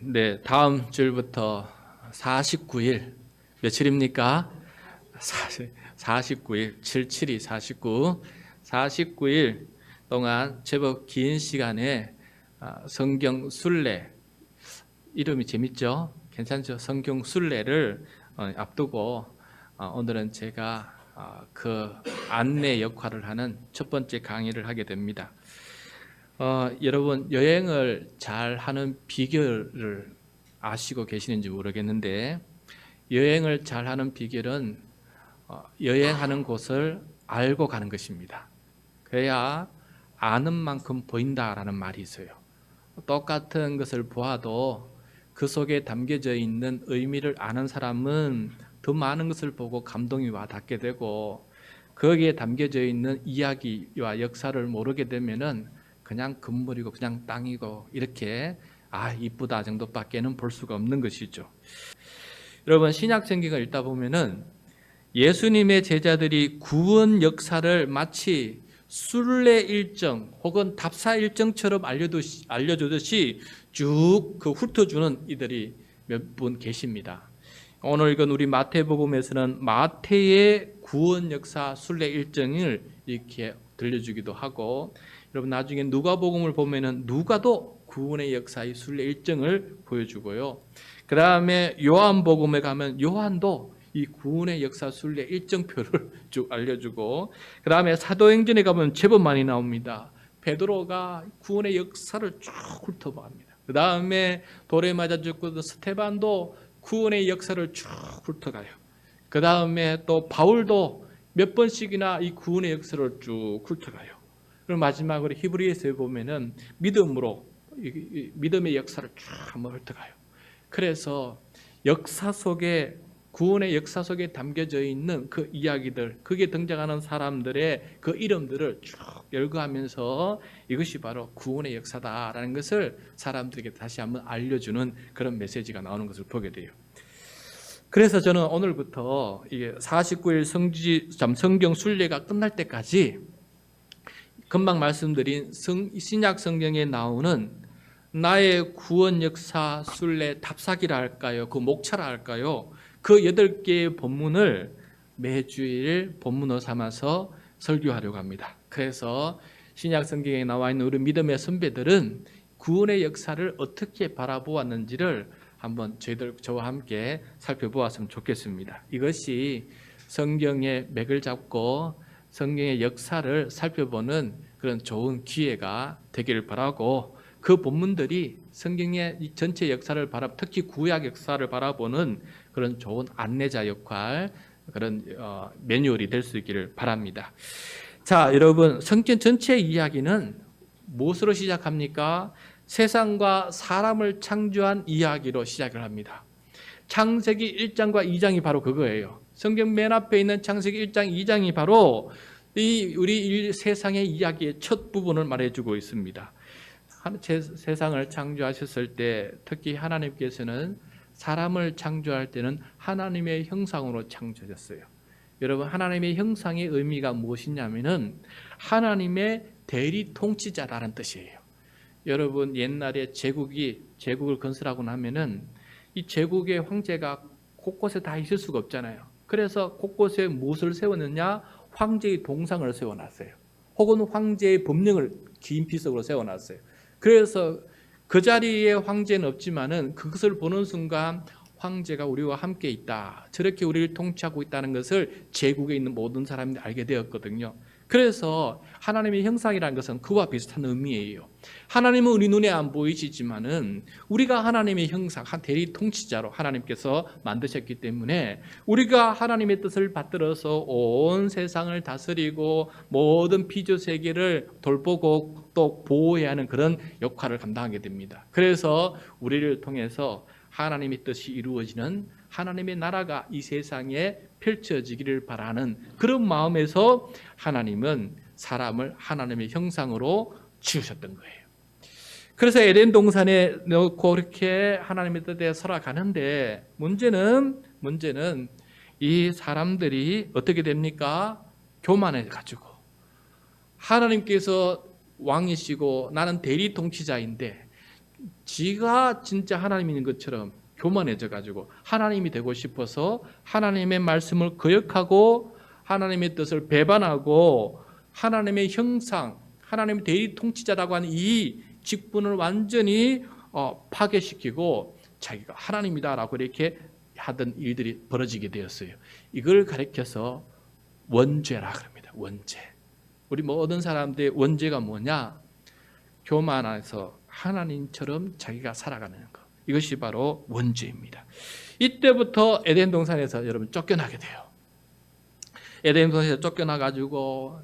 네, 다음 주일부터 49일, 며칠입니까? 49일, 77이 49, 49일 동안 제법 긴 시간에 성경 순례, 이름이 재밌죠? 괜찮죠? 성경 순례를 앞두고 오늘은 제가 그 안내 역할을 하는 첫 번째 강의를 하게 됩니다. 여러분 여행을 잘 하는 비결을 아시고 계시는지 모르겠는데, 여행을 잘 하는 비결은 여행하는 곳을 알고 가는 것입니다. 그래야 아는 만큼 보인다라는 말이 있어요. 똑같은 것을 보아도 그 속에 담겨져 있는 의미를 아는 사람은 더 많은 것을 보고 감동이 와 닿게 되고, 거기에 담겨져 있는 이야기와 역사를 모르게 되면은 그냥 건물이고 그냥 땅이고 이렇게 이쁘다 정도밖에는 볼 수가 없는 것이죠. 여러분, 신약 성경을 읽다 보면은 예수님의 제자들이 구원 역사를 마치 순례 일정 혹은 답사 일정처럼 알려주듯이 쭉 훑어주는 이들이 몇 분 계십니다. 오늘 읽은 우리 마태복음에서는 마태의 구원 역사 순례 일정을 이렇게 들려주기도 하고, 여러분 나중에 누가복음을 보면은 누가도 구원의 역사의 순례 일정을 보여주고요. 그 다음에 요한복음에 가면 요한도 이 구원의 역사 순례 일정표를 쭉 알려주고, 그 다음에 사도행전에 가면 제법 많이 나옵니다. 베드로가 구원의 역사를 쭉 훑어봅니다. 그 다음에 돌에 맞아 죽었던 스테반도 구원의 역사를 쭉 훑어가요. 그 다음에 또 바울도 몇 번씩이나 이 구원의 역사를 쭉 훑어가요. 그리고 마지막으로 히브리서에 보면은 믿음으로 믿음의 역사를 쭉 한번 훑어가요. 그래서 역사 속에, 구원의 역사 속에 담겨져 있는 그 이야기들, 거기에 등장하는 사람들의 그 이름들을 쭉 열거하면서 이것이 바로 구원의 역사다라는 것을 사람들에게 다시 한번 알려주는 그런 메시지가 나오는 것을 보게 돼요. 그래서 저는 오늘부터 이게 49일 성경 순례가 끝날 때까지 금방 말씀드린 신약 성경에 나오는 나의 구원 역사 순례 답사기라 할까요? 그 목차라 할까요? 그 8개의 본문을 매주일 본문으로 삼아서 설교하려고 합니다. 그래서 신약 성경에 나와 있는 우리 믿음의 선배들은 구원의 역사를 어떻게 바라보았는지를 한번 저와 함께 살펴보았으면 좋겠습니다. 이것이 성경의 맥을 잡고 성경의 역사를 살펴보는 그런 좋은 기회가 되기를 바라고, 그 본문들이 성경의 전체 역사를 특히 구약 역사를 바라보는 그런 좋은 안내자 역할, 그런 매뉴얼이 될 수 있기를 바랍니다. 자, 여러분, 성경 전체 이야기는 무엇으로 시작합니까? 세상과 사람을 창조한 이야기로 시작을 합니다. 창세기 1장과 2장이 바로 그거예요. 성경 맨 앞에 있는 창세기 1장, 2장이 바로 우리 세상의 이야기의 첫 부분을 말해주고 있습니다. 세상을 창조하셨을 때 특히 하나님께서는 사람을 창조할 때는 하나님의 형상으로 창조하셨어요. 여러분, 하나님의 형상의 의미가 무엇이냐면은 하나님의 대리 통치자라는 뜻이에요. 여러분, 옛날에 제국을 건설하고 나면은 이 제국의 황제가 곳곳에 다 있을 수가 없잖아요. 그래서 곳곳에 무엇을 세웠느냐? 황제의 동상을 세워놨어요. 혹은 황제의 법령을 긴 비석으로 세워놨어요. 그래서 그 자리에 황제는 없지만은 그것을 보는 순간 황제가 우리와 함께 있다, 저렇게 우리를 통치하고 있다는 것을 제국에 있는 모든 사람들이 알게 되었거든요. 그래서 하나님의 형상이라는 것은 그와 비슷한 의미예요. 하나님은 우리 눈에 안 보이시지만은 우리가 하나님의 형상, 대리 통치자로 하나님께서 만드셨기 때문에 우리가 하나님의 뜻을 받들어서 온 세상을 다스리고 모든 피조 세계를 돌보고 또 보호해야 하는 그런 역할을 감당하게 됩니다. 그래서 우리를 통해서 하나님의 뜻이 이루어지는 하나님의 나라가 이 세상에 펼쳐지기를 바라는 그런 마음에서 하나님은 사람을 하나님의 형상으로 지으셨던 거예요. 그래서 에덴 동산에 넣고 이렇게 하나님의 뜻에 살아가는데, 문제는 이 사람들이 어떻게 됩니까? 교만해가지고, 하나님께서 왕이시고 나는 대리 통치자인데 지가 진짜 하나님인 것처럼 교만해져 가지고 하나님이 되고 싶어서 하나님의 말씀을 거역하고 하나님의 뜻을 배반하고 하나님의 형상, 하나님의 대리 통치자라고 하는 이 직분을 완전히 파괴시키고 자기가 하나님이다라고 이렇게 하던 일들이 벌어지게 되었어요. 이걸 가리켜서 원죄라 그럽니다. 원죄. 우리 모든 사람들의 원죄가 뭐냐? 교만해서 하나님처럼 자기가 살아가는 것. 이것이 바로 원죄입니다. 이때부터 에덴 동산에서 여러분 쫓겨나게 돼요. 에덴 동산에서 쫓겨나 가지고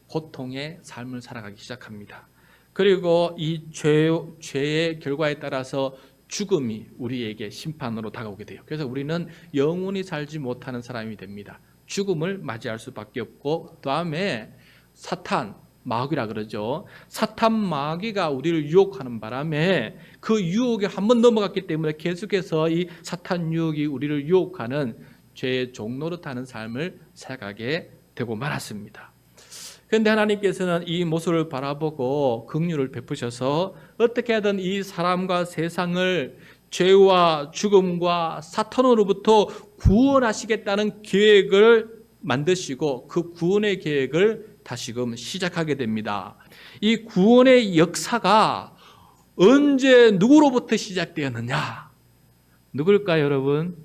고통의 삶을 살아가기 시작합니다. 그리고 이 죄의 결과에 따라서 죽음이 우리에게 심판으로 다가오게 돼요. 그래서 우리는 영원히 살지 못하는 사람이 됩니다. 죽음을 맞이할 수밖에 없고, 다음에 사탄, 마귀라 그러죠. 사탄 마귀가 우리를 유혹하는 바람에 그 유혹에 한번 넘어갔기 때문에 계속해서 이 사탄 유혹이 우리를 유혹하는 죄의 종로로 타는 삶을 살아가게 되고 말았습니다. 그런데 하나님께서는 이 모습을 바라보고 긍휼을 베푸셔서 어떻게 하든 이 사람과 세상을 죄와 죽음과 사탄으로부터 구원하시겠다는 계획을 만드시고 그 구원의 계획을 다시금 시작하게 됩니다. 이 구원의 역사가 언제 누구로부터 시작되었느냐? 누굴까요, 여러분?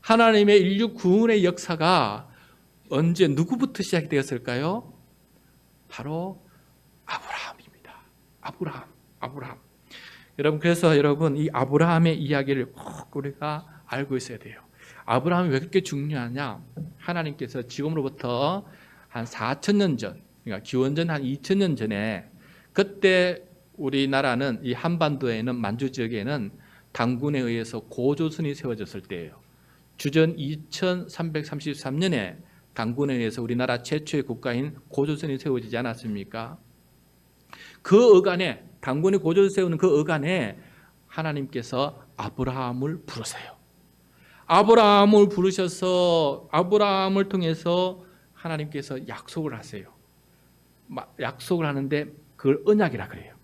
하나님의 인류 구원의 역사가 언제 누구부터 시작되었을까요? 바로 아브라함입니다. 아브라함. 여러분, 그래서 여러분 이 아브라함의 이야기를 꼭 우리가 알고 있어야 돼요. 아브라함이 왜 그렇게 중요하냐? 하나님께서 지금으로부터 한 4,000년 전, 그러니까 기원전 한 2,000년 전에, 그때 우리나라는 이 한반도에는 만주 지역에는 당군에 의해서 고조선이 세워졌을 때예요. 주전 2333년에 당군에 의해서 우리나라 최초의 국가인 고조선이 세워지지 않았습니까? 그 어간에, 당군이 고조를 세우는 그 어간에 하나님께서 아브라함을 부르세요. 아브라함을 부르셔서 아브라함을 통해서 하나님께서 약속을 하세요. 약속을 하는데 그걸 언약이라 그래요.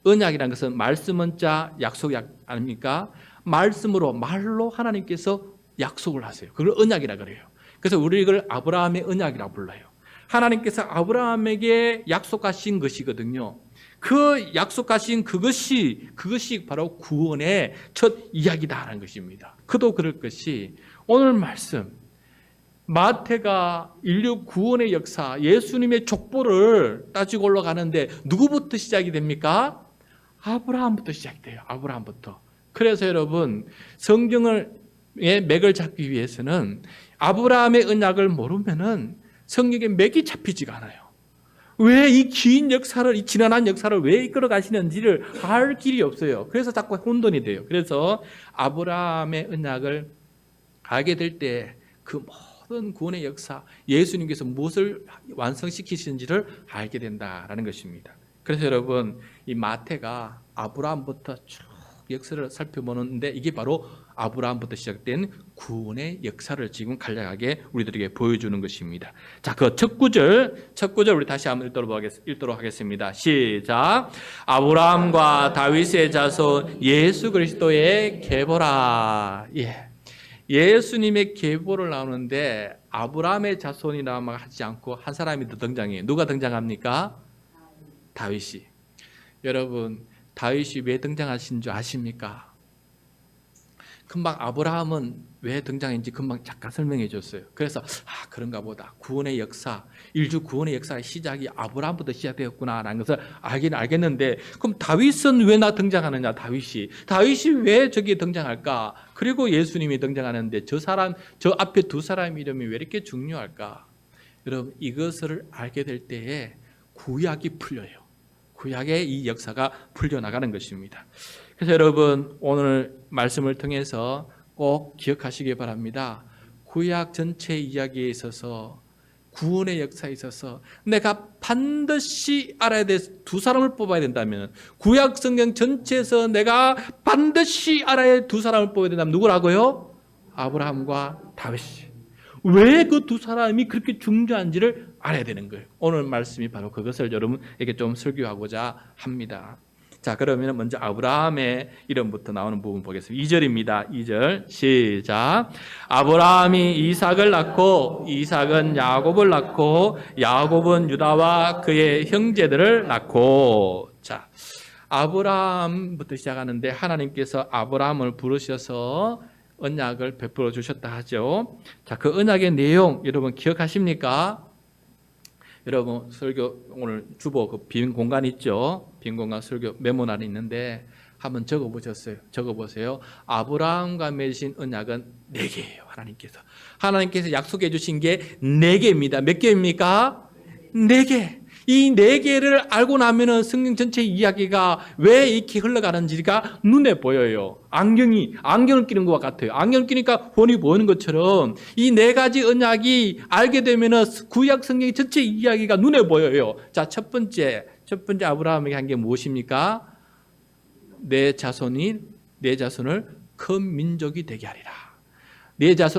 언약이라는 것은 말씀은 자, 약속이 아닙니까? 말로 하나님께서 약속을 하세요. 그걸 언약이라 그래요. 그래서 우리 이걸 아브라함의 언약이라고 불러요. 하나님께서 아브라함에게 약속하신 것이거든요. 그 약속하신 그것이 바로 구원의 첫 이야기다라는 것입니다. 그도 그럴 것이 오늘 말씀 마태가 인류 구원의 역사, 예수님의 족보를 따지고 올라가는데 누구부터 시작이 됩니까? 아브라함부터 시작돼요. 아브라함부터. 그래서 여러분 성경의 맥을 잡기 위해서는 아브라함의 언약을 모르면은 성경에 맥이 잡히지가 않아요. 왜 이 긴 역사를, 이 지난한 역사를 왜 이끌어 가시는지를 알 길이 없어요. 그래서 자꾸 혼돈이 돼요. 그래서 아브라함의 언약을 알게 될 때 그 모든 구원의 역사, 예수님께서 무엇을 완성시키시는지를 알게 된다라는 것입니다. 그래서 여러분 이 마태가 아브라함부터 쭉 역사를 살펴보는데 이게 바로 아브라함부터 시작된 구원의 역사를 지금 간략하게 우리들에게 보여주는 것입니다. 자, 그 첫 구절 우리 다시 한번 읽도록 하겠습니다. 시작. 아브라함과 다윗의 자손 예수 그리스도의 계보라. 예수님의 계보를 나오는데 아브라함의 자손이라 하지 않고 한 사람이 더 등장해요. 누가 등장합니까? 다윗이. 여러분 다윗이 왜 등장하신 줄 아십니까? 금방 아브라함은 왜 등장했는지 금방 잠깐 설명해 줬어요. 그래서 그런가 보다. 구원의 역사, 인류 구원의 역사의 시작이 아브라함부터 시작되었구나라는 것을 알긴 알겠는데 그럼 다윗은 왜 등장하느냐? 다윗이 왜 저기에 등장할까? 그리고 예수님이 등장하는데 저 앞에 두 사람 이름이 왜 이렇게 중요할까? 여러분 이것을 알게 될 때에 구약이 풀려요. 구약의 이 역사가 풀려나가는 것입니다. 그래서 여러분 오늘 말씀을 통해서 꼭 기억하시기 바랍니다. 구약 전체 이야기에 있어서 구원의 역사에 있어서 내가 반드시 알아야 될 두 사람을 뽑아야 된다면 구약 성경 전체에서 내가 반드시 알아야 할 두 사람을 뽑아야 된다면 누구라고요? 아브라함과 다윗이. 왜 그 두 사람이 그렇게 중요한지를 알아야 되는 거예요. 오늘 말씀이 바로 그것을 여러분에게 좀 설교하고자 합니다. 자, 그러면 먼저 아브라함의 이름부터 나오는 부분 보겠습니다. 2절입니다. 2절 시작. 아브라함이 이삭을 낳고 이삭은 야곱을 낳고 야곱은 유다와 그의 형제들을 낳고. 자, 아브라함부터 시작하는데 하나님께서 아브라함을 부르셔서 언약을 베풀어 주셨다 하죠. 자, 그 언약의 내용 여러분 기억하십니까? 여러분 설교 오늘 주보 그 빈 공간 있죠? 빈 공간 설교 메모란이 있는데 한번 적어보세요. 아브라함과 맺으신 언약은 4개예요. 하나님께서 약속해 주신 게 4개입니다. 몇 개입니까? 4개. 이 4개를 알고 나면은 성경 전체 이야기가 왜 이렇게 흘러가는지가 눈에 보여요. 안경을 끼는 것과 같아요. 안경을 끼니까 훤히 보이는 것처럼 이 4가지 언약이 알게 되면은 구약 성경 전체 이야기가 눈에 보여요. 자, 첫 번째 아브라함에게 한 게 무엇입니까? 내 자손을 큰 민족이 되게 하리라.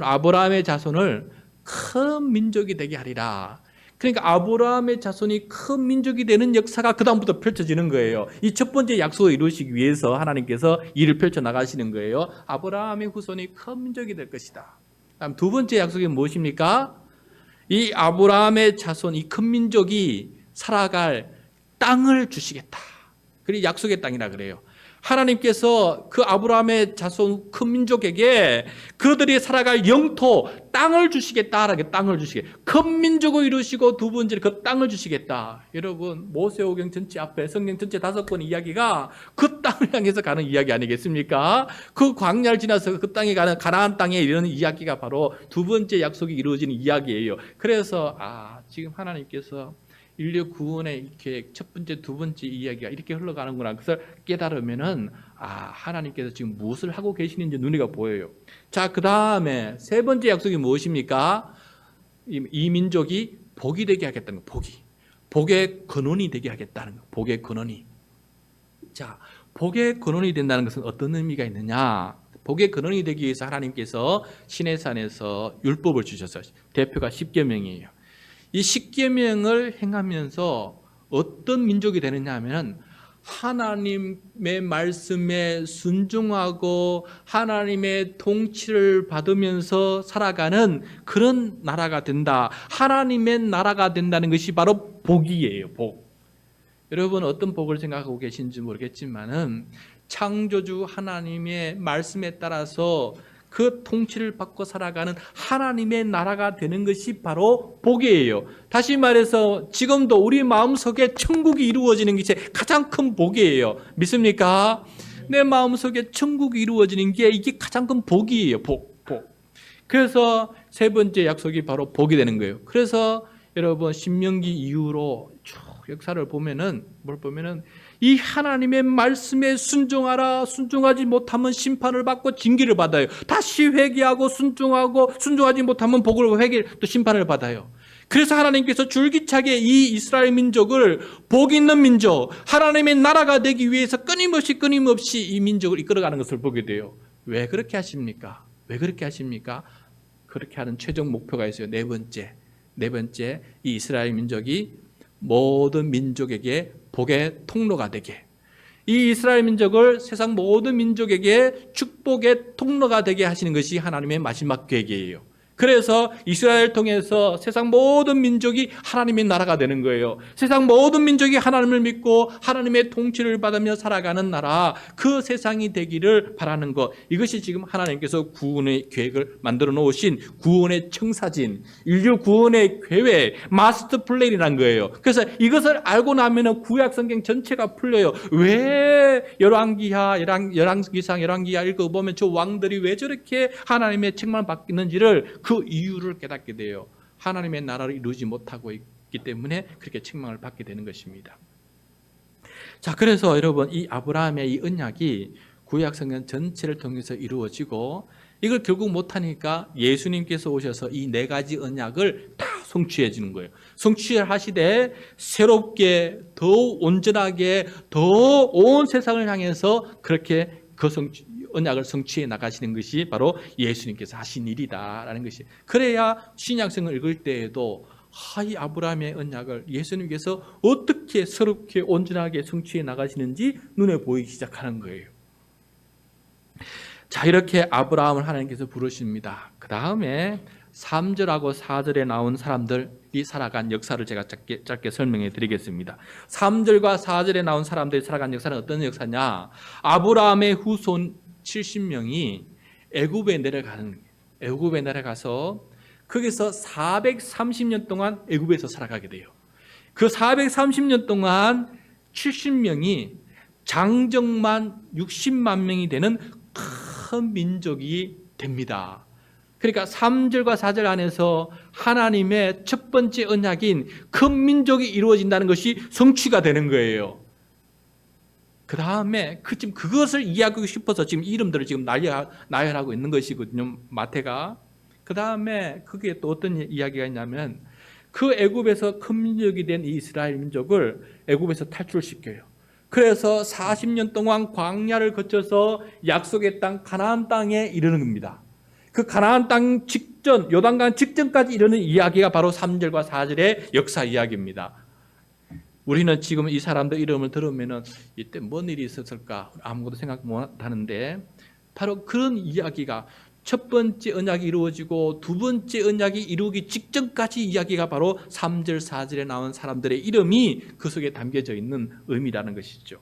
아브라함의 자손을 큰 민족이 되게 하리라. 그러니까 아브라함의 자손이 큰 민족이 되는 역사가 그 다음부터 펼쳐지는 거예요. 이 첫 번째 약속을 이루시기 위해서 하나님께서 일을 펼쳐 나가시는 거예요. 아브라함의 후손이 큰 민족이 될 것이다. 다음 두 번째 약속이 무엇입니까? 이 아브라함의 자손, 이 큰 민족이 살아갈 땅을 주시겠다. 그게 약속의 땅이라 그래요. 하나님께서 그 아브라함의 자손 큰 민족에게 그들이 살아갈 영토, 땅을 주시겠다. 땅을 주시겠다. 큰 민족을 이루시고 두 번째로 그 땅을 주시겠다. 여러분 모세오경 전체 앞에 성경 전체 5권 이야기가 그 땅을 향해서 가는 이야기 아니겠습니까? 그 광야를 지나서 그 땅에 가는 가나안 땅에 이르는 이야기가 바로 두 번째 약속이 이루어지는 이야기예요. 그래서 지금 하나님께서 인류 구원의 계획 첫 번째, 두 번째 이야기가 이렇게 흘러가는구나. 그것을 깨달으면은 하나님께서 지금 무엇을 하고 계시는지 눈에가 보여요. 자, 그 다음에 세 번째 약속이 무엇입니까? 이 민족이 복이 되게 하겠다는 거. 복의 근원이 되게 하겠다는 거. 복의 근원이. 자, 복의 근원이 된다는 것은 어떤 의미가 있느냐? 복의 근원이 되기 위해서 하나님께서 시내산에서 율법을 주셨어요. 대표가 십계명이에요. 이 십계명을 행하면서 어떤 민족이 되느냐 하면 하나님의 말씀에 순종하고 하나님의 통치를 받으면서 살아가는 그런 나라가 된다. 하나님의 나라가 된다는 것이 바로 복이에요. 복. 여러분 어떤 복을 생각하고 계신지 모르겠지만은 창조주 하나님의 말씀에 따라서 그 통치를 받고 살아가는 하나님의 나라가 되는 것이 바로 복이에요. 다시 말해서 지금도 우리 마음속에 천국이 이루어지는 것이 가장 큰 복이에요. 믿습니까? 내 마음속에 천국이 이루어지는 게 이게 가장 큰 복이에요. 복. 그래서 세 번째 약속이 바로 복이 되는 거예요. 그래서 여러분 신명기 이후로 쭉 역사를 보면은 이 하나님의 말씀에 순종하지 못하면 심판을 받고 징계를 받아요. 다시 회개하고 순종하지 못하면 또 심판을 받아요. 그래서 하나님께서 줄기차게 이 이스라엘 민족을 복 있는 민족, 하나님의 나라가 되기 위해서 끊임없이 이 민족을 이끌어가는 것을 보게 돼요. 왜 그렇게 하십니까? 그렇게 하는 최종 목표가 있어요. 네 번째, 이 이스라엘 민족이 모든 민족에게 복의 통로가 되게, 이 이스라엘 민족을 세상 모든 민족에게 축복의 통로가 되게 하시는 것이 하나님의 마지막 계획이에요. 그래서 이스라엘을 통해서 세상 모든 민족이 하나님의 나라가 되는 거예요. 세상 모든 민족이 하나님을 믿고 하나님의 통치를 받으며 살아가는 나라, 그 세상이 되기를 바라는 것, 이것이 지금 하나님께서 구원의 계획을 만들어 놓으신 구원의 청사진, 인류 구원의 계획, 마스터 플랜이라는 거예요. 그래서 이것을 알고 나면 구약 성경 전체가 풀려요. 왜 열왕기상 열왕기하 읽어보면 저 왕들이 왜 저렇게 하나님의 책망을 받는지를 그 이유를 깨닫게 돼요. 하나님의 나라를 이루지 못하고 있기 때문에 그렇게 책망을 받게 되는 것입니다. 자, 그래서 여러분 이 아브라함의 이 언약이 구약 성경 전체를 통해서 이루어지고, 이걸 결국 못하니까 예수님께서 오셔서 이 4가지 언약을 다 성취해 주는 거예요. 성취를 하시되 새롭게 더 온전하게 더 온 세상을 향해서 그렇게 언약을 성취해 나가시는 것이 바로 예수님께서 하신 일이다라는 것이. 그래야 신약성을 읽을 때에도 이 아브라함의 언약을 예수님께서 어떻게 새롭게 온전하게 성취해 나가시는지 눈에 보이기 시작하는 거예요. 자, 이렇게 아브라함을 하나님께서 부르십니다. 그 다음에 3절하고 4절에 나온 사람들이 살아간 역사를 제가 짧게 설명해 드리겠습니다. 3절과 4절에 나온 사람들이 살아간 역사는 어떤 역사냐? 아브라함의 후손 70명이 애굽에 내려가서 거기서 430년 동안 애굽에서 살아가게 돼요. 그 430년 동안 70명이 장정만 60만 명이 되는 큰 민족이 됩니다. 그러니까 3절과 4절 안에서 하나님의 첫 번째 언약인 큰 민족이 이루어진다는 것이 성취가 되는 거예요. 그 다음에 지금 그것을 이해하고 싶어서 지금 이름들을 지금 나열하고 있는 것이거든요, 마태가. 그 다음에 그게 또 어떤 이야기가 있냐면 그 애굽에서 큰 민족이 된 이 이스라엘 민족을 애굽에서 탈출시켜요. 그래서 40년 동안 광야를 거쳐서 약속의 땅 가나안 땅에 이르는 겁니다. 그 가나안 땅 직전, 요단강 직전까지 이르는 이야기가 바로 3절과 4절의 역사 이야기입니다. 우리는 지금 이 사람들 이름을 들으면 이때 뭔 일이 있었을까 아무것도 생각 못 하는데 바로 그런 이야기가 첫 번째 언약이 이루어지고 두 번째 언약이 이루기 직전까지 이야기가 바로 3절, 4절에 나온 사람들의 이름이 그 속에 담겨져 있는 의미라는 것이죠.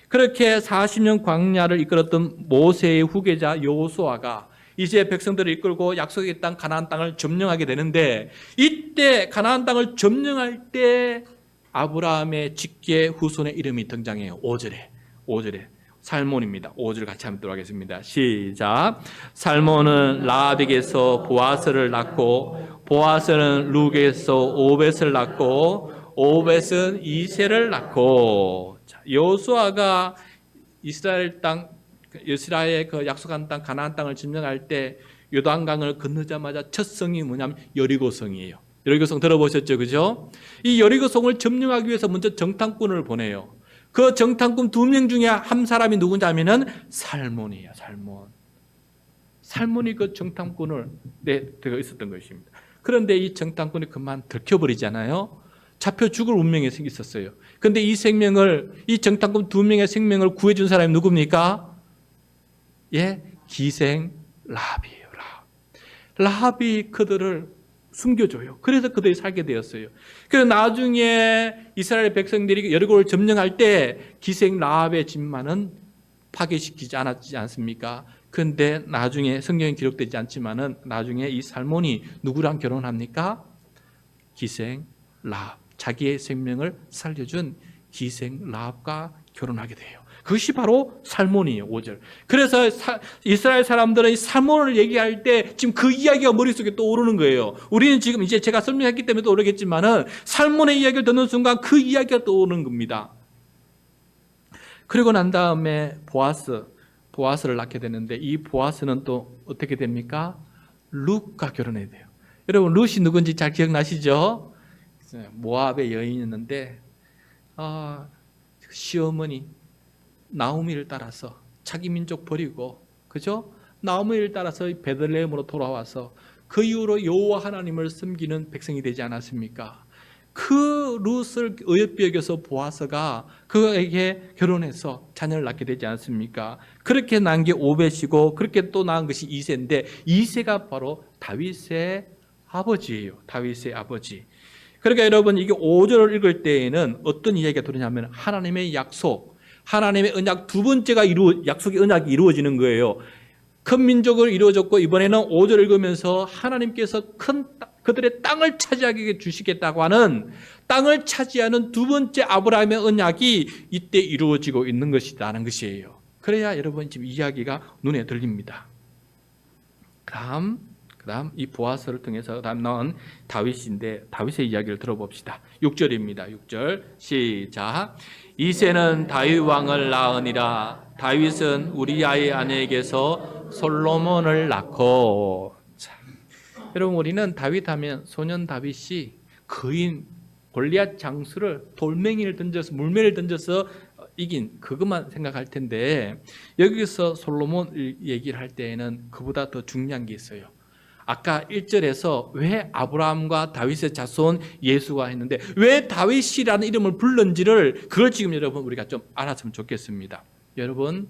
그렇게 40년 광야를 이끌었던 모세의 후계자 여호수아가 이제 백성들을 이끌고 약속의 땅 가나안 땅을 점령하게 되는데 이때 가나안 땅을 점령할 때 아브라함의 직계 후손의 이름이 등장해요. 5절에 살몬입니다. 5절 같이 한번 들어가겠습니다. 시작. 살몬은 라합에게서 보아스를 낳고 보아스는 룻에서 오벳을 낳고 오벳은 이새를 낳고. 여호수아가 이스라엘 그 약속한 땅 가나안 땅을 점령할 때 요단강을 건너자마자 첫 성이 뭐냐면 여리고성이에요. 여리고성 들어보셨죠, 그죠? 이 여리고성을 점령하기 위해서 먼저 정탐꾼을 보내요. 그 정탐꾼 2명 중에 한 사람이 누군지 아면은 살몬이에요. 살몬이 그 정탐꾼을 되어 있었던 것입니다. 그런데 이 정탐꾼이 그만 들켜버리잖아요. 잡혀 죽을 운명에 있었어요. 그런데 이 정탐꾼 2명의 생명을 구해준 사람이 누굽니까? 예, 기생 라합이에요. 라합이 그들을 숨겨줘요. 그래서 그들이 살게 되었어요. 그래서 나중에 이스라엘 백성들이 여리고를 점령할 때 기생 라합의 집만은 파괴시키지 않았지 않습니까? 그런데 나중에 성경에 기록되지 않지만은 나중에 이 살몬이 누구랑 결혼합니까? 기생 라합, 자기의 생명을 살려준 기생 라합과 결혼하게 돼요. 그것이 바로 살몬이에요. 5절. 그래서 이스라엘 사람들은 이 살몬을 얘기할 때 지금 그 이야기가 머릿속에 떠오르는 거예요. 우리는 지금 이제 제가 설명했기 때문에 떠오르겠지만은 살몬의 이야기를 듣는 순간 그 이야기가 떠오르는 겁니다. 그리고 난 다음에 보아스를 낳게 되는데 이 보아스는 또 어떻게 됩니까? 룻과 결혼해야 돼요. 여러분 룻이 누군지 잘 기억나시죠? 모압의 여인이었는데 시어머니 나오미를 따라서 자기 민족 버리고, 그죠? 나오미를 따라서 베들레헴으로 돌아와서 그 이후로 여호와 하나님을 섬기는 백성이 되지 않았습니까? 그 룻을 어여삐 여겨서 보아스가 그에게 결혼해서 자녀를 낳게 되지 않습니까? 그렇게 낳은 게 오벳이고 그렇게 또 낳은 것이 이새인데 이새가 바로 다윗의 아버지예요. 다윗의 아버지. 그러니까 여러분 이게 5절을 읽을 때에는 어떤 이야기가 들으냐면 하나님의 약속, 하나님의 언약 두 번째가 약속의 언약이 이루어지는 거예요. 큰 민족을 이루어졌고 이번에는 5절 읽으면서 하나님께서 그들의 땅을 차지하게 주시겠다고 하는 땅을 차지하는 두 번째 아브라함의 언약이 이때 이루어지고 있는 것이라는 것이에요. 그래야 여러분 지금 이야기가 눈에 들립니다. 그다음 이 보아스를 통해서 다음 나온 다윗인데 다윗의 이야기를 들어봅시다. 6절입니다. 6절 시작. 이새는 다윗 왕을 낳으니라. 다윗은 우리아의 아내에게서 솔로몬을 낳고. 자, 여러분 우리는 다윗 하면 소년 다윗이 거인 골리앗 장수를 돌멩이를 던져서 물매를 던져서 이긴 그것만 생각할 텐데 여기서 솔로몬 얘기를 할 때에는 그보다 더 중요한 게 있어요. 아까 1절에서 왜 아브라함과 다윗의 자손 예수가 했는데 왜 다윗이라는 이름을 불렀는지를 그걸 지금 여러분 우리가 좀 알았으면 좋겠습니다. 여러분,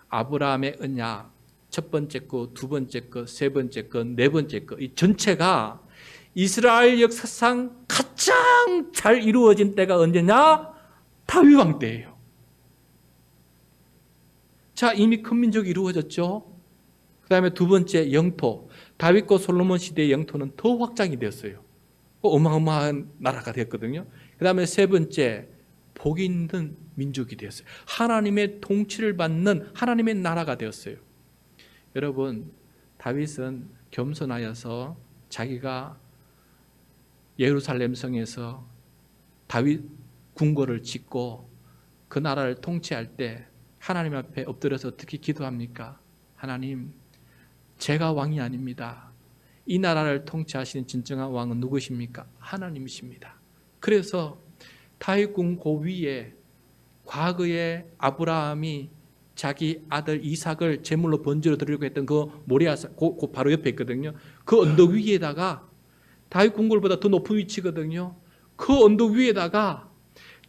아브라함의 언약 첫 번째 거, 두 번째 거, 세 번째 거, 네 번째 거, 이 전체가 이스라엘 역사상 가장 잘 이루어진 때가 언제냐? 다윗 왕 때예요. 자, 이미 큰 민족이 이루어졌죠. 그 다음에 두 번째 영토, 다윗과 솔로몬 시대의 영토는 더 확장이 되었어요. 어마어마한 나라가 되었거든요. 그 다음에 세 번째, 복 있는 민족이 되었어요. 하나님의 통치를 받는 하나님의 나라가 되었어요. 여러분, 다윗은 겸손하여서 자기가 예루살렘 성에서 다윗 궁궐을 짓고 그 나라를 통치할 때 하나님 앞에 엎드려서 어떻게 기도합니까? 하나님, 제가 왕이 아닙니다. 이 나라를 통치하시는 진정한 왕은 누구십니까? 하나님이십니다. 그래서 다윗궁 그 위에 과거에 아브라함이 자기 아들 이삭을 제물로 번제로 드리려고 했던 그 모리아 그 바로 옆에 있거든요. 그 언덕 위에다가 다윗 궁궐보다 더 높은 위치거든요. 그 언덕 위에다가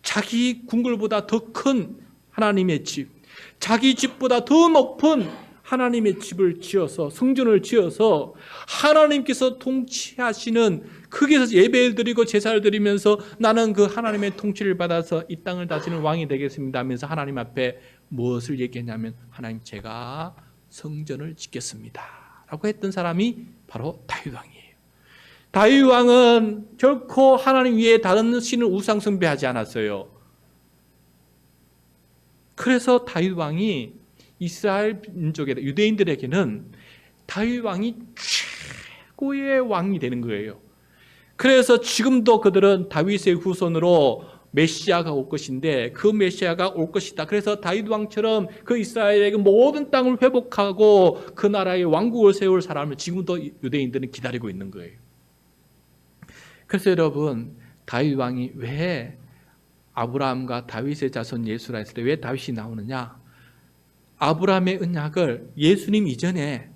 자기 궁궐보다 더 큰 하나님의 집, 자기 집보다 더 높은 하나님의 집을 지어서 성전을 지어서 하나님께서 통치하시는 거기서 예배를 드리고 제사를 드리면서 나는 그 하나님의 통치를 받아서 이 땅을 다스리는 왕이 되겠습니다 하면서 하나님 앞에 무엇을 얘기했냐면 하나님, 제가 성전을 짓겠습니다 라고 했던 사람이 바로 다윗 왕이에요. 다윗 왕은 결코 하나님 위에 다른 신을 우상 숭배하지 않았어요. 그래서 다윗 왕이 이스라엘 민족에 유대인들에게는 다윗 왕이 최고의 왕이 되는 거예요. 그래서 지금도 그들은 다윗의 후손으로 메시아가 올 것인데 그 메시아가 올 것이다. 그래서 다윗 왕처럼 그 이스라엘에게 모든 땅을 회복하고 그 나라의 왕국을 세울 사람을 지금도 유대인들은 기다리고 있는 거예요. 그래서 여러분, 다윗 왕이 왜 아브라함과 다윗의 자손 예수라 했을 때 왜 다윗이 나오느냐? 아브라함의 언약을 예수님 이전에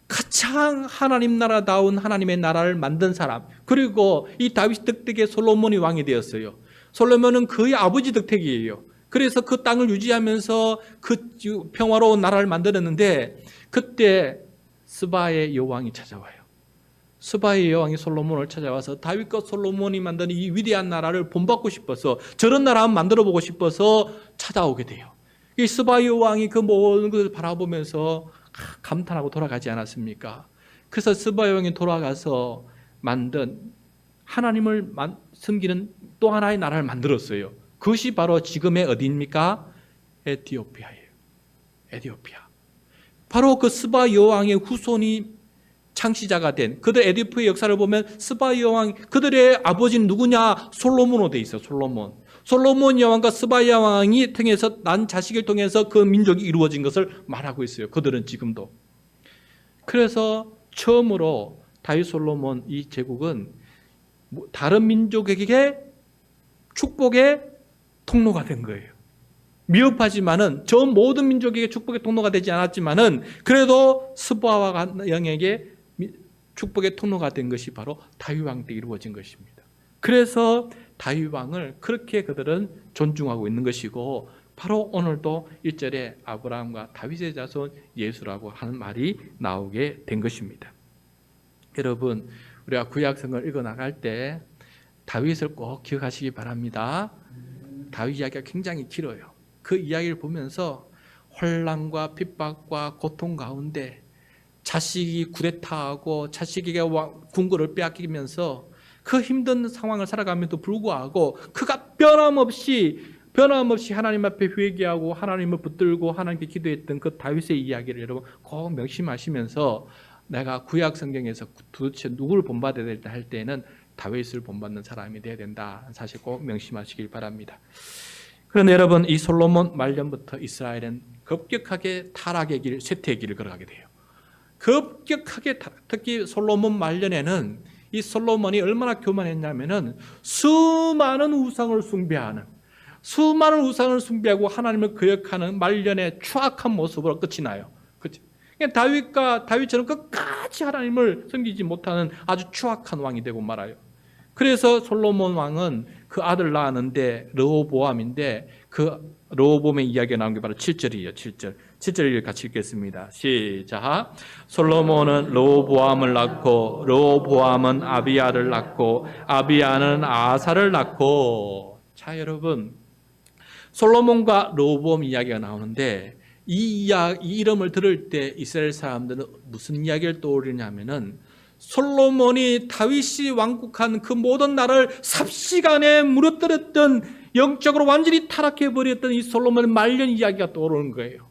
가장 하나님 나라다운 하나님의 나라를 만든 사람, 그리고 이 다윗 덕택에 솔로몬이 왕이 되었어요. 솔로몬은 그의 아버지 덕택이에요. 그래서 그 땅을 유지하면서 그 평화로운 나라를 만들었는데 그때 스바의 여왕이 찾아와요. 스바의 여왕이 솔로몬을 찾아와서 다윗과 솔로몬이 만든 이 위대한 나라를 본받고 싶어서 저런 나라 한번 만들어보고 싶어서 찾아오게 돼요. 이 스바의 여왕이 그 모든 것을 바라보면서 감탄하고 돌아가지 않았습니까? 그래서 스바의 여왕이 돌아가서 만든 하나님을 섬기는 또 하나의 나라를 만들었어요. 그것이 바로 지금의 어디입니까? 에티오피아예요. 에티오피아. 바로 그 스바 여왕의 후손이 창시자가 된 그들 에디오피아의 역사를 보면 스바 여왕 그들의 아버지는 누구냐? 솔로몬으로 돼 있어요. 솔로몬 여왕과 스바 여왕이 통해서 난 자식을 통해서 그 민족이 이루어진 것을 말하고 있어요. 그들은 지금도. 그래서 처음으로 다윗 솔로몬 이 제국은 다른 민족에게 축복의 통로가 된 거예요. 미흡하지만은 저 모든 민족에게 축복의 통로가 되지 않았지만은 그래도 스바와 영에게 축복의 통로가 된 것이 바로 다윗 왕 때 이루어진 것입니다. 그래서 다윗 왕을 그렇게 그들은 존중하고 있는 것이고 바로 오늘도 1절에 아브라함과 다윗의 자손 예수라고 하는 말이 나오게 된 것입니다. 여러분, 우리가 구약성을 읽어나갈 때 다윗을 꼭 기억하시기 바랍니다. 다윗 이야기가 굉장히 길어요. 그 이야기를 보면서 혼란과 핍박과 고통 가운데 자식이 쿠데타하고 자식에게 궁궐을 빼앗기면서 그 힘든 상황을 살아가면도 불구하고 그가 변함없이 하나님 앞에 회개하고 하나님을 붙들고 하나님께 기도했던 그 다윗의 이야기를 여러분 꼭 명심하시면서 내가 구약 성경에서 도대체 누구를 본받아야 될까 할 때는 다윗을 본받는 사람이 되어야 된다. 사실 꼭 명심하시길 바랍니다. 그런데 여러분, 이 솔로몬 말년부터 이스라엘은 급격하게 타락의 길, 쇠퇴의 길을 걸어가게 돼요. 급격하게 특히 솔로몬 말년에는 이 솔로몬이 얼마나 교만했냐면은 수많은 우상을 숭배하고 하나님을 거역하는 말년의 추악한 모습으로 끝이 나요. 그냥 다윗처럼 끝까지 하나님을 섬기지 못하는 아주 추악한 왕이 되고 말아요. 그래서 솔로몬 왕은 그 아들 낳았는데 르호보암인데 그 르호보암의 이야기가 나온 게 바로 7절이에요. 7절 같이 읽겠습니다. 시작. 솔로몬은 르호보암을 낳고 르호보암은 아비야를 낳고 아비야는 아사를 낳고. 자, 여러분, 솔로몬과 르호보암 이야기가 나오는데 이 이름을 들을 때 이스라엘 사람들은 무슨 이야기를 떠올리냐면은 솔로몬이 다윗이 왕국한 그 모든 나라를 삽시간에 무너뜨렸던, 영적으로 완전히 타락해버렸던 이 솔로몬의 말년 이야기가 떠오르는 거예요.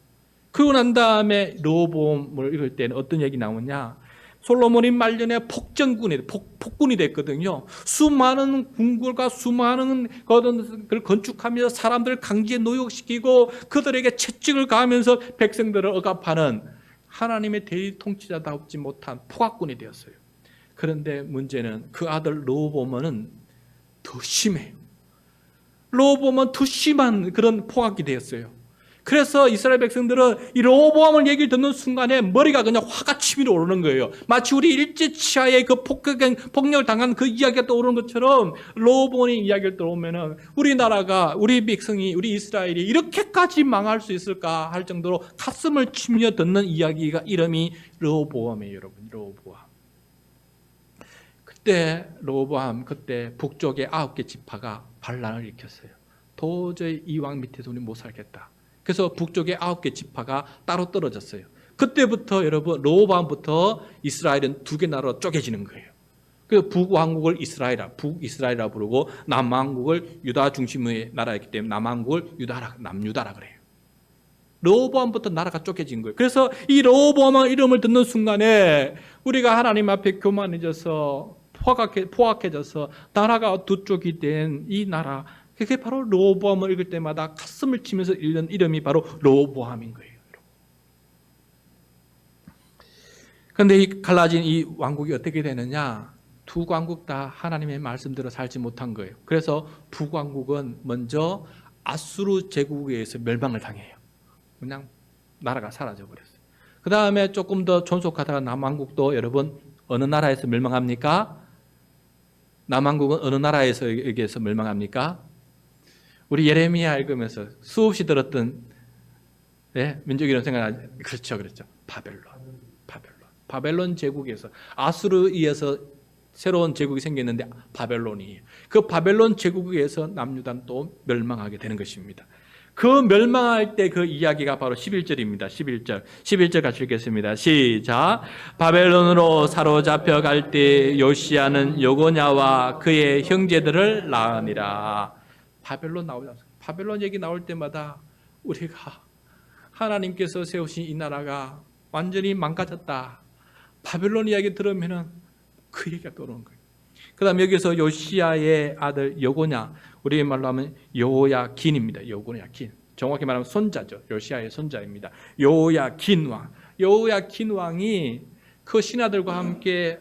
그러고 난 다음에 르호보암을 읽을 때는 어떤 얘기 나오냐, 솔로몬이 말년에 폭군이 됐거든요. 수많은 궁궐과 수많은 것을 건축하면서 사람들을 강제에 노역시키고 그들에게 채찍을 가하면서 백성들을 억압하는 하나님의 대리 통치자답지 못한 포악군이 되었어요. 그런데 문제는 그 아들 르호보암은 더 심해요. 르호보암은 더 심한 그런 포악이 되었어요. 그래서 이스라엘 백성들은 이 르호보암을 얘기를 듣는 순간에 머리가 그냥 화가 치밀어 오르는 거예요. 마치 우리 일제치하에 그 폭력을 당한 그 이야기가 떠오르는 것처럼 르호보암의 이야기를 들어오면은 우리나라가, 우리 백성이, 우리 이스라엘이 이렇게까지 망할 수 있을까 할 정도로 가슴을 치밀어 듣는 이야기가, 이름이 르호보암이에요, 여러분. 르호보암. 그때 르호보암, 그때 북쪽의 9개 지파가 반란을 일으켰어요. 도저히 이 왕 밑에서 우리 못 살겠다. 그래서 북쪽의 9개 지파가 따로 떨어졌어요. 그때부터 여러분, 르호보암부터 이스라엘은 2개 나라로 쪼개지는 거예요. 그래서 북왕국을 북이스라엘이라 부르고 남왕국을 유다 중심의 나라였기 때문에 남왕국을 남유다라 그래요. 르호보암부터 나라가 쪼개진 거예요. 그래서 이 르호보암 이름을 듣는 순간에 우리가 하나님 앞에 교만해져서 포악해져서 나라가 두 쪽이 된 이 나라, 그게 바로 르호보암을 읽을 때마다 가슴을 치면서 읽는 이름이 바로 르호보암인 거예요. 그런데 이 갈라진 이 왕국이 어떻게 되느냐? 두 왕국 다 하나님의 말씀대로 살지 못한 거예요. 그래서 북왕국은 먼저 아수르 제국에 의해서 멸망을 당해요. 그냥 나라가 사라져 버렸어요. 그 다음에 조금 더 존속하다가 남왕국도 여러분 어느 나라에서 멸망합니까? 남왕국은 어느 나라에서 여기에서 멸망합니까? 우리 예레미야 읽으면서 수없이 들었던 민족 이름 생각나죠? 그렇죠. 바벨론 제국에서, 아수르에 의해서 새로운 제국이 생겼는데 바벨론이에요. 그 바벨론 제국에 의해서 남유다는 또 멸망하게 되는 것입니다. 그 멸망할 때 그 이야기가 바로 11절입니다. 11절 같이 읽겠습니다. 시작. 바벨론으로 사로잡혀 갈 때 요시야는 여고냐와 그의 형제들을 낳으니라. 바벨론 나오지 않습니까? 바벨론 얘기 나올 때마다 우리가 하나님께서 세우신 이 나라가 완전히 망가졌다, 바벨론 이야기 들으면은 그 얘기가 떠오르는 거예요. 그 다음에 여기서 요시야의 아들 여고냐, 우리 말로 하면 여호야긴입니다. 여호야긴, 정확히 말하면 손자죠. 요시야의 손자입니다. 여호야긴 왕이 그 신하들과 함께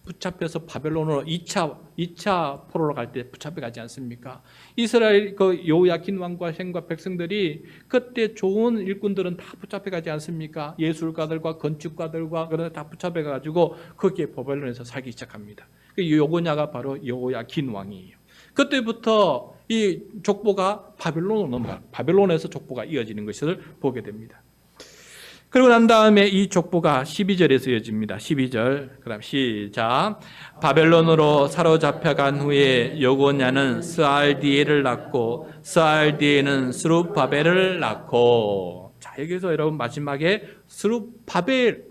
붙잡혀서 바벨론으로 2차 포로로 갈 때 붙잡혀 가지 않습니까? 이스라엘 그 여호야긴 왕과 생과 백성들이, 그때 좋은 일꾼들은 다 붙잡혀 가지 않습니까? 예술가들과 건축가들과 그런 다 붙잡혀 가지고 거기에 바벨론에서 살기 시작합니다. 그 여고냐가 바로 여호야긴 왕이에요. 그때부터 이 족보가 바벨론으로 넘어가, 바벨론에서 족보가 이어지는 것을 보게 됩니다. 그리고 난 다음에 이 족보가 12절에서 이어집니다. 12절. 그다음 시작. 바벨론으로 사로잡혀간 후에 여고냐는 스알디엘을 낳고 스알디엘은 스룹바벨을 낳고. 자, 여기서 여러분 마지막에 스룹바벨,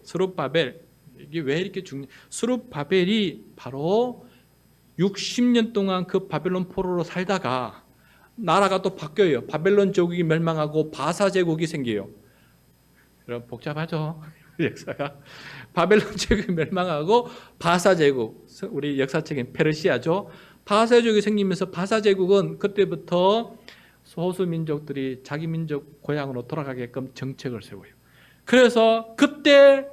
이게 왜 이렇게 스룹바벨이 바로 60년 동안 그 바벨론 포로로 살다가 나라가 또 바뀌어요. 바벨론 제국이 멸망하고 바사 제국이 생겨요. 여러분 복잡하죠? 역사가. 바벨론 제국이 멸망하고 바사 제국, 우리 역사책인 페르시아죠. 바사 제국이 생기면서 바사 제국은 그때부터 소수 민족들이 자기 민족 고향으로 돌아가게끔 정책을 세워요. 그래서 그때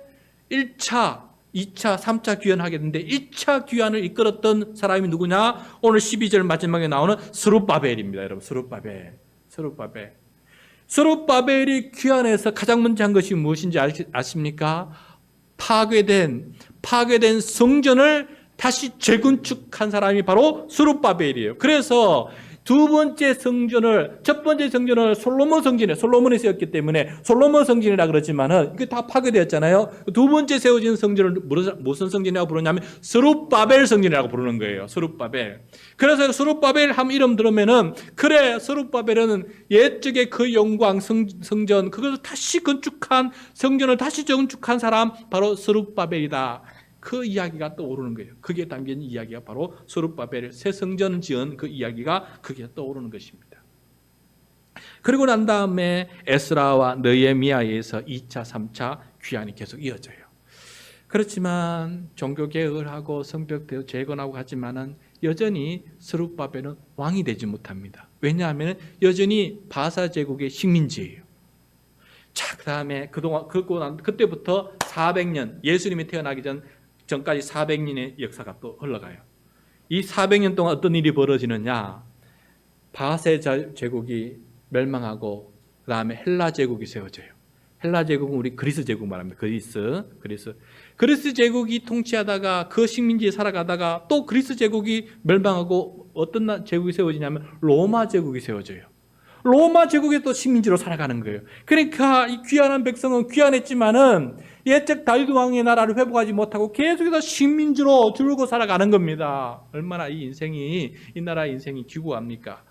1차, 2차, 3차 귀환하게 되는데 1차 귀환을 이끌었던 사람이 누구냐? 오늘 12절 마지막에 나오는 스룹바벨입니다. 여러분, 스룹바벨. 스룹바벨이 귀환해서 가장 먼저 한 것이 무엇인지 아십니까? 파괴된 성전을 다시 재건축한 사람이 바로 스룹바벨이에요. 그래서 첫 번째 성전을 솔로몬이 세웠기 때문에 솔로몬 성전이라 그러지만은 이게 다 파괴되었잖아요. 두 번째 세워진 성전을 무슨 성전이라고 부르냐면 스룹바벨 성전이라고 부르는 거예요. 스룹바벨. 그래서 스룹바벨 함 이름 들으면은 그래, 스룹바벨은 옛적의 그 영광 성전 그것을 다시 건축한 성전을 다시 재건축한 사람 바로 스룹바벨이다. 그 이야기가 떠오르는 거예요. 그게 담긴 이야기가 바로 스룹바벨 새 성전을 지은 그 이야기가 그게 떠오르는 것입니다. 그리고 난 다음에 에스라와 느헤미야에서 2차, 3차 귀환이 계속 이어져요. 그렇지만 종교개혁을 하고 성벽 재건하고 하지만은 여전히 스룹바벨은 왕이 되지 못합니다. 왜냐하면 여전히 바사 제국의 식민지예요. 자, 그다음에 그때부터 400년 예수님이 태어나기 전까지 400년의 역사가 또 흘러가요. 이 400년 동안 어떤 일이 벌어지느냐? 바세 제국이 멸망하고 그 다음에 헬라 제국이 세워져요. 헬라 제국은 우리 그리스 제국 말합니다. 그리스 제국이 통치하다가 그 식민지에 살아가다가 또 그리스 제국이 멸망하고 어떤 제국이 세워지냐면 로마 제국이 세워져요. 로마 제국의 또 식민지로 살아가는 거예요. 그러니까 이 귀환한 백성은 귀환했지만은 옛적 다윗 왕의 나라를 회복하지 못하고 계속해서 식민지로 줄고 살아가는 겁니다. 얼마나 이 나라의 인생이 기구합니까?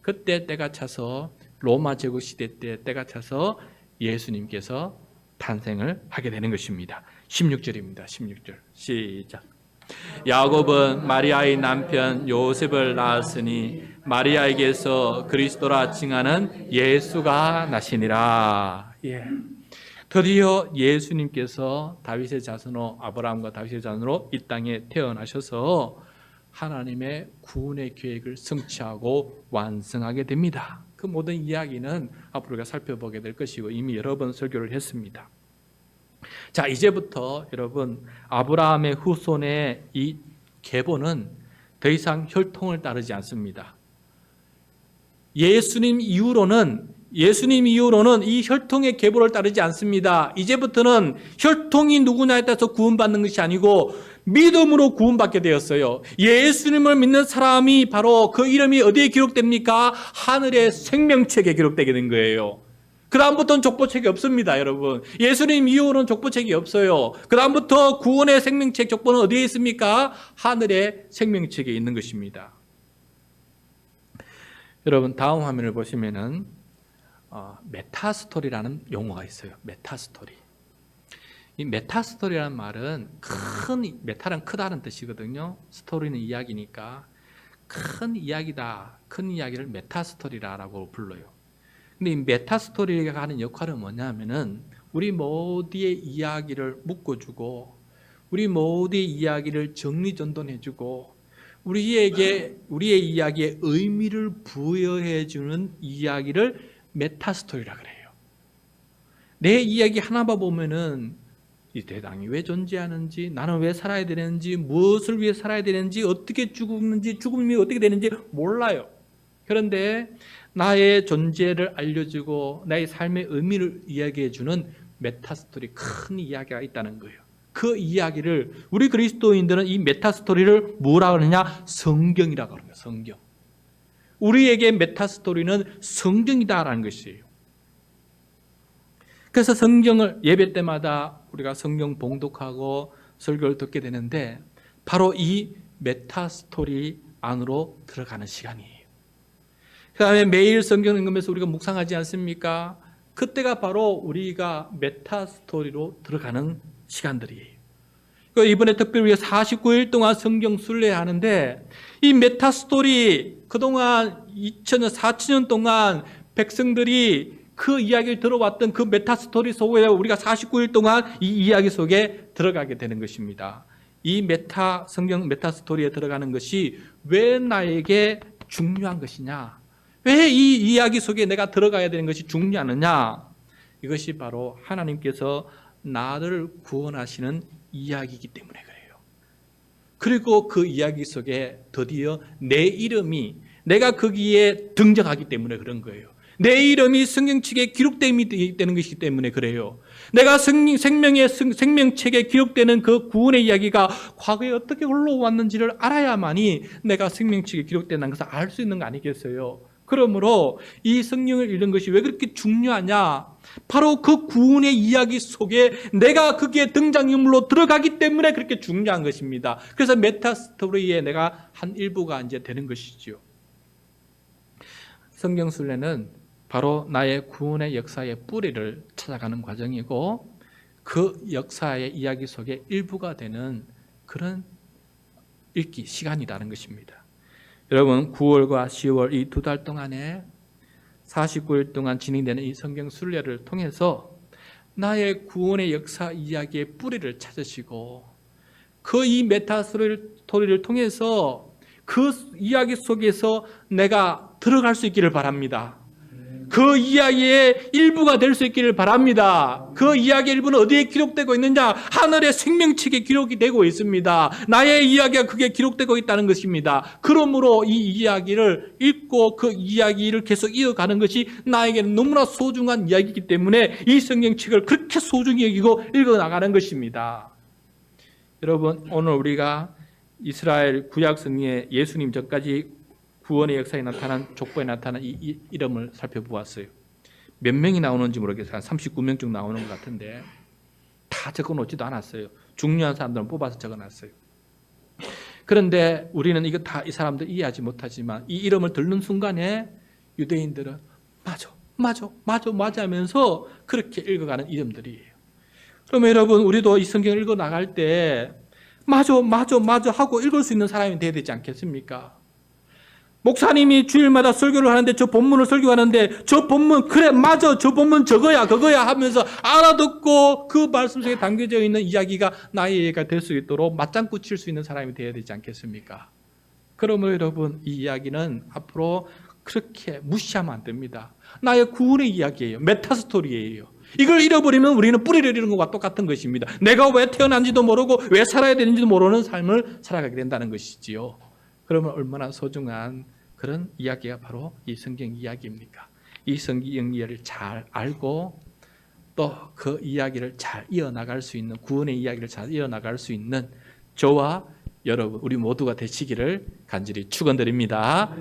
그때 때가 차서 로마 제국 시대 때가 차서 예수님께서 탄생을 하게 되는 것입니다. 16절입니다. 16절 시작. 야곱은 마리아의 남편 요셉을 낳았으니 마리아에게서 그리스도라 칭하는 예수가 나시니라. 드디어 예수님께서 다윗의 자손으로 아브라함과 다윗의 자손으로 이 땅에 태어나셔서 하나님의 구원의 계획을 성취하고 완성하게 됩니다. 그 모든 이야기는 앞으로 우리가 살펴보게 될 것이고 이미 여러 번 설교를 했습니다. 자, 이제부터 여러분 아브라함의 후손의 이 계보는 더 이상 혈통을 따르지 않습니다. 예수님 이후로는 이 혈통의 계보를 따르지 않습니다. 이제부터는 혈통이 누구냐에 따라서 구원받는 것이 아니고 믿음으로 구원받게 되었어요. 예수님을 믿는 사람이 바로 그 이름이 어디에 기록됩니까? 하늘의 생명책에 기록되게 된 거예요. 그 다음부터는 족보책이 없습니다, 여러분. 예수님 이후로는 족보책이 없어요. 그 다음부터 구원의 생명책 족보는 어디에 있습니까? 하늘의 생명책에 있는 것입니다. 여러분 다음 화면을 보시면은 메타스토리라는 용어가 있어요. 메타스토리. 이 메타스토리라는 말은 메타는 크다는 뜻이거든요. 스토리는 이야기니까 큰 이야기다. 큰 이야기를 메타스토리라고 불러요. 근데 이 메타스토리가 하는 역할은 뭐냐면은 우리 모두의 이야기를 묶어주고 우리 모두의 이야기를 정리전돈해주고 우리의 이야기에 의미를 부여해주는 이야기를 메타스토리라 그래요. 내 이야기 하나만 보면은 이 대당이 왜 존재하는지, 나는 왜 살아야 되는지, 무엇을 위해 살아야 되는지, 어떻게 죽는지, 죽음이 어떻게 되는지 몰라요. 그런데 나의 존재를 알려주고 나의 삶의 의미를 이야기해주는 메타스토리, 큰 이야기가 있다는 거예요. 그 이야기를 우리 그리스도인들은 이 메타스토리를 뭐라고 하느냐? 성경이라고 합니다. 성경. 우리에게 메타스토리는 성경이다라는 것이에요. 그래서 성경을 예배 때마다 우리가 성경 봉독하고 설교를 듣게 되는데 바로 이 메타스토리 안으로 들어가는 시간이에요. 그 다음에 매일 성경 읽으면서 우리가 묵상하지 않습니까? 그때가 바로 우리가 메타스토리로 들어가는 시간들이에요. 이번에 특별히 49일 동안 성경 순례하는데 이 메타스토리 그동안 2000년, 4000년 동안 백성들이 그 이야기를 들어왔던 그 메타스토리 속에 우리가 49일 동안 이 이야기 속에 들어가게 되는 것입니다. 이 성경 메타스토리에 들어가는 것이 왜 나에게 중요한 것이냐? 왜 이 이야기 속에 내가 들어가야 되는 것이 중요하느냐? 이것이 바로 하나님께서 나를 구원하시는 이야기이기 때문에 그래요. 그리고 그 이야기 속에 드디어 내 이름이 내가 거기에 등장하기 때문에 그런 거예요. 내 이름이 성경책에 기록되기 되는 것이기 때문에 그래요. 내가 생명책에 기록되는 그 구원의 이야기가 과거에 어떻게 흘러왔는지를 알아야만이 내가 생명책에 기록된다는 것을 알 수 있는 거 아니겠어요? 그러므로 이 성경을 읽는 것이 왜 그렇게 중요하냐? 바로 그 구원의 이야기 속에 내가 거기에 등장인물로 들어가기 때문에 그렇게 중요한 것입니다. 그래서 메타스토리에 내가 한 일부가 이제 되는 것이죠. 성경순례는 바로 나의 구원의 역사의 뿌리를 찾아가는 과정이고 그 역사의 이야기 속에 일부가 되는 그런 읽기 시간이라는 것입니다. 여러분 9월과 10월 이 2달 동안에 49일 동안 진행되는 이 성경 순례를 통해서 나의 구원의 역사 이야기의 뿌리를 찾으시고 그 이 메타스토리를 통해서 그 이야기 속에서 내가 들어갈 수 있기를 바랍니다. 그 이야기의 일부가 될 수 있기를 바랍니다. 그 이야기의 일부는 어디에 기록되고 있느냐? 하늘의 생명책에 기록이 되고 있습니다. 나의 이야기가 그게 기록되고 있다는 것입니다. 그러므로 이 이야기를 읽고 그 이야기를 계속 이어가는 것이 나에게는 너무나 소중한 이야기이기 때문에 이 성경책을 그렇게 소중히 여기고 읽어나가는 것입니다. 여러분 오늘 우리가 이스라엘 구약 성경에 예수님 전까지 구원의 역사에 나타난 족보에 나타난 이 이름을 살펴보았어요. 몇 명이 나오는지 모르겠어요. 한 39명쯤 나오는 것 같은데 다 적어놓지도 않았어요. 중요한 사람들은 뽑아서 적어놨어요. 그런데 우리는 이거 다 이 사람들 이해하지 못하지만 이 이름을 듣는 순간에 유대인들은 맞아 하면서 그렇게 읽어가는 이름들이에요. 그러면 여러분 우리도 이 성경을 읽어 나갈 때 맞아 하고 읽을 수 있는 사람이 돼야 되지 않겠습니까? 목사님이 주일마다 설교를 하는데 저 본문을 설교하는데 저 본문 그래 맞아 저 본문 저거야 그거야 하면서 알아듣고 그 말씀 속에 담겨져 있는 이야기가 나의 이해가 될 수 있도록 맞장구 칠 수 있는 사람이 되어야 되지 않겠습니까? 그러므로 여러분 이 이야기는 앞으로 그렇게 무시하면 안 됩니다. 나의 구원의 이야기예요. 메타스토리예요. 이걸 잃어버리면 우리는 뿌리를 잃은 것과 똑같은 것입니다. 내가 왜 태어난지도 모르고 왜 살아야 되는지도 모르는 삶을 살아가게 된다는 것이지요. 그러면 얼마나 소중한 그런 이야기가 바로 이 성경 이야기입니까? 이 성경 이야기를 잘 알고 또 그 이야기를 잘 이어나갈 수 있는 구원의 이야기를 잘 이어나갈 수 있는 저와 여러분 우리 모두가 되시기를 간절히 축원드립니다.